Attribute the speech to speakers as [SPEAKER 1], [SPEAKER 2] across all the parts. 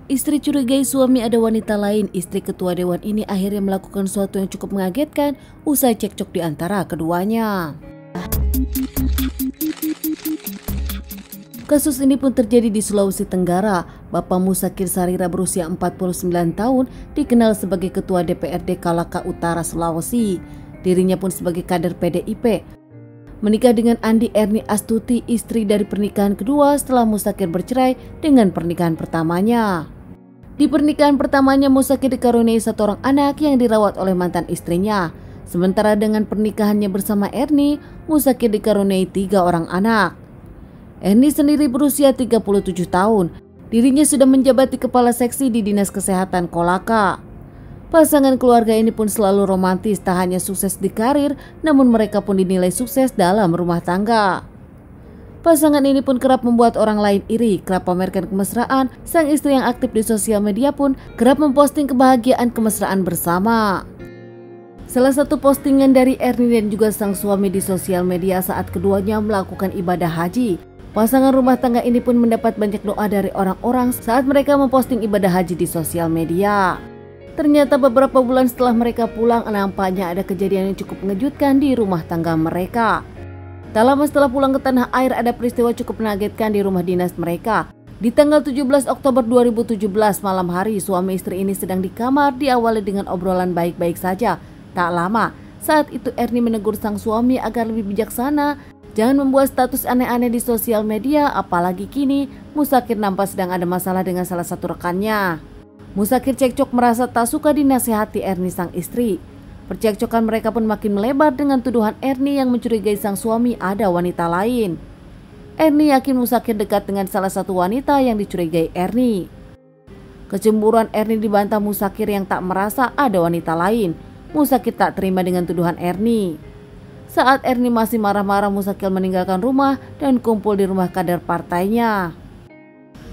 [SPEAKER 1] Istri curigai suami ada wanita lain. Istri ketua dewan ini akhirnya melakukan sesuatu yang cukup mengagetkan usai cekcok di antara keduanya. Kasus ini pun terjadi di Sulawesi Tenggara. Bapak Musakir Sarira berusia 49 tahun dikenal sebagai ketua DPRD Kalaka Utara Sulawesi. Dirinya pun sebagai kader PDIP. Menikah dengan Andi Erni Astuti, istri dari pernikahan kedua setelah Musakir bercerai dengan pernikahan pertamanya. Di pernikahan pertamanya Musakir dikaruniai satu orang anak yang dirawat oleh mantan istrinya. Sementara dengan pernikahannya bersama Erni, Musakir dikaruniai 3 orang anak. Erni sendiri berusia 37 tahun. Dirinya sudah menjabat di kepala seksi di Dinas Kesehatan Kolaka. Pasangan keluarga ini pun selalu romantis, tak hanya sukses di karir, namun mereka pun dinilai sukses dalam rumah tangga. Pasangan ini pun kerap membuat orang lain iri, kerap pamerkan kemesraan. Sang istri yang aktif di sosial media pun kerap memposting kebahagiaan kemesraan bersama. Salah satu postingan dari Erni dan juga sang suami di sosial media saat keduanya melakukan ibadah haji. Pasangan rumah tangga ini pun mendapat banyak doa dari orang-orang saat mereka memposting ibadah haji di sosial media. Ternyata beberapa bulan setelah mereka pulang, nampaknya ada kejadian yang cukup mengejutkan di rumah tangga mereka. Tak lama setelah pulang ke tanah air, ada peristiwa cukup mengagetkan di rumah dinas mereka. Di tanggal 17 Oktober 2017 malam hari, suami istri ini sedang di kamar, diawali dengan obrolan baik-baik saja. Tak lama, saat itu Erni menegur sang suami agar lebih bijaksana, jangan membuat status aneh-aneh di sosial media, apalagi kini Musakir nampak sedang ada masalah dengan salah satu rekannya. Musakir cekcok merasa tak suka dinasihati Erni sang istri. Percekcokan mereka pun makin melebar dengan tuduhan Erni yang mencurigai sang suami ada wanita lain. Erni yakin Musakir dekat dengan salah satu wanita yang dicurigai Erni. Kecemburuan Erni dibantah Musakir yang tak merasa ada wanita lain. Musakir tak terima dengan tuduhan Erni. Saat Erni masih marah-marah, Musakir meninggalkan rumah dan kumpul di rumah kader partainya.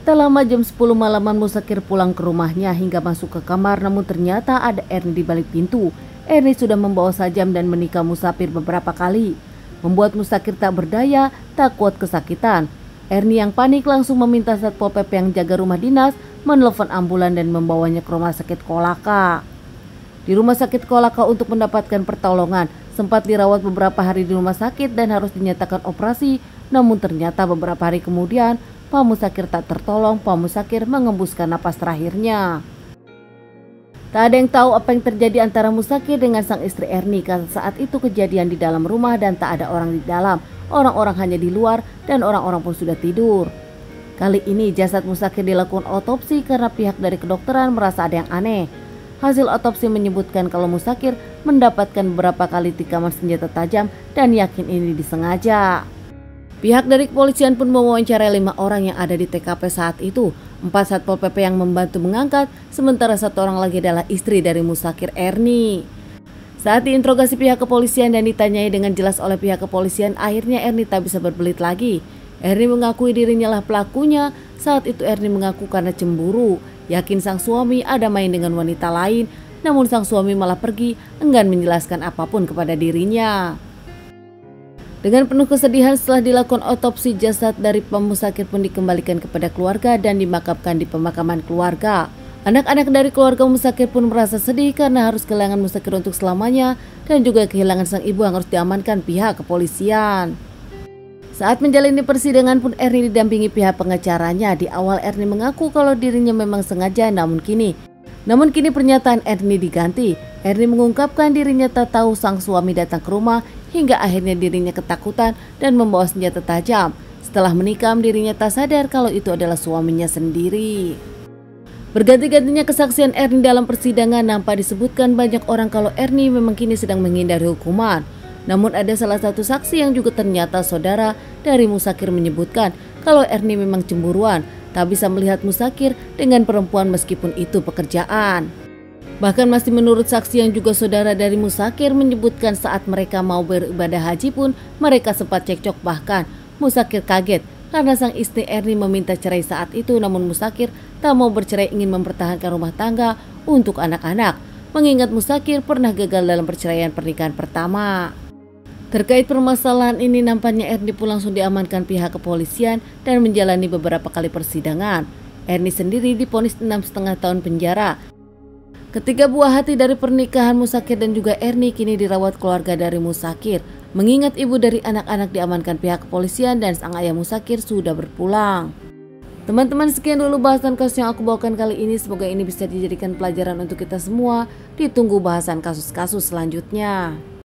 [SPEAKER 1] Tak lama jam 10 malaman Musakir pulang ke rumahnya hingga masuk ke kamar, namun ternyata ada Erni di balik pintu. Erni sudah membawa sajam dan menikam Musakir beberapa kali, membuat Musakir tak berdaya, tak kuat kesakitan. Erni yang panik langsung meminta Satpol PP yang jaga rumah dinas menelpon ambulan dan membawanya ke rumah sakit Kolaka. Di rumah sakit Kolaka untuk mendapatkan pertolongan, sempat dirawat beberapa hari di rumah sakit dan harus dinyatakan operasi, namun ternyata beberapa hari kemudian Pak Musakir tak tertolong. Pak Musakir mengembuskan napas terakhirnya. Tak ada yang tahu apa yang terjadi antara Musakir dengan sang istri Erni karena saat itu kejadian di dalam rumah dan tak ada orang di dalam. Orang-orang hanya di luar dan orang-orang pun sudah tidur. Kali ini jasad Musakir dilakukan otopsi karena pihak dari kedokteran merasa ada yang aneh. Hasil otopsi menyebutkan kalau Musakir mendapatkan beberapa kali tikaman senjata tajam dan yakin ini disengaja. Pihak dari kepolisian pun mewawancarai 5 orang yang ada di TKP saat itu. 4 Satpol PP yang membantu mengangkat, sementara 1 orang lagi adalah istri dari Musakir, Erni. Saat diinterogasi pihak kepolisian dan ditanyai dengan jelas oleh pihak kepolisian, akhirnya Erni tak bisa berbelit lagi. Erni mengakui dirinya lah pelakunya. Saat itu Erni mengaku karena cemburu, yakin sang suami ada main dengan wanita lain, namun sang suami malah pergi, enggan menjelaskan apapun kepada dirinya. Dengan penuh kesedihan setelah dilakukan otopsi, jasad dari Pak Musakir pun dikembalikan kepada keluarga dan dimakamkan di pemakaman keluarga. Anak-anak dari keluarga Musakir pun merasa sedih karena harus kehilangan Musakir untuk selamanya dan juga kehilangan sang ibu yang harus diamankan pihak kepolisian. Saat menjalani persidangan pun Erni didampingi pihak pengacaranya. Di awal Erni mengaku kalau dirinya memang sengaja, namun kini pernyataan Erni diganti. Erni mengungkapkan dirinya tak tahu sang suami datang ke rumah hingga akhirnya dirinya ketakutan dan membawa senjata tajam. Setelah menikam, dirinya tak sadar kalau itu adalah suaminya sendiri. Berganti-gantinya kesaksian Erni dalam persidangan, nampak disebutkan banyak orang kalau Erni memang kini sedang menghindari hukuman. Namun ada salah satu saksi yang juga ternyata saudara dari Musakir menyebutkan kalau Erni memang cemburuan, tak bisa melihat Musakir dengan perempuan meskipun itu pekerjaan. Bahkan masih menurut saksi yang juga saudara dari Musakir menyebutkan saat mereka mau beribadah haji pun mereka sempat cekcok, bahkan Musakir kaget karena sang istri Erni meminta cerai saat itu, namun Musakir tak mau bercerai, ingin mempertahankan rumah tangga untuk anak-anak, mengingat Musakir pernah gagal dalam perceraian pernikahan pertama. Terkait permasalahan ini, nampaknya Erni pun langsung diamankan pihak kepolisian dan menjalani beberapa kali persidangan. Ernie sendiri divonis 6,5 tahun penjara. Ketiga buah hati dari pernikahan Musakir dan juga Ernie kini dirawat keluarga dari Musakir. Mengingat ibu dari anak-anak diamankan pihak kepolisian dan sang ayah Musakir sudah berpulang. Teman-teman, sekian dulu bahasan kasus yang aku bawakan kali ini. Semoga ini bisa dijadikan pelajaran untuk kita semua. Ditunggu bahasan kasus-kasus selanjutnya.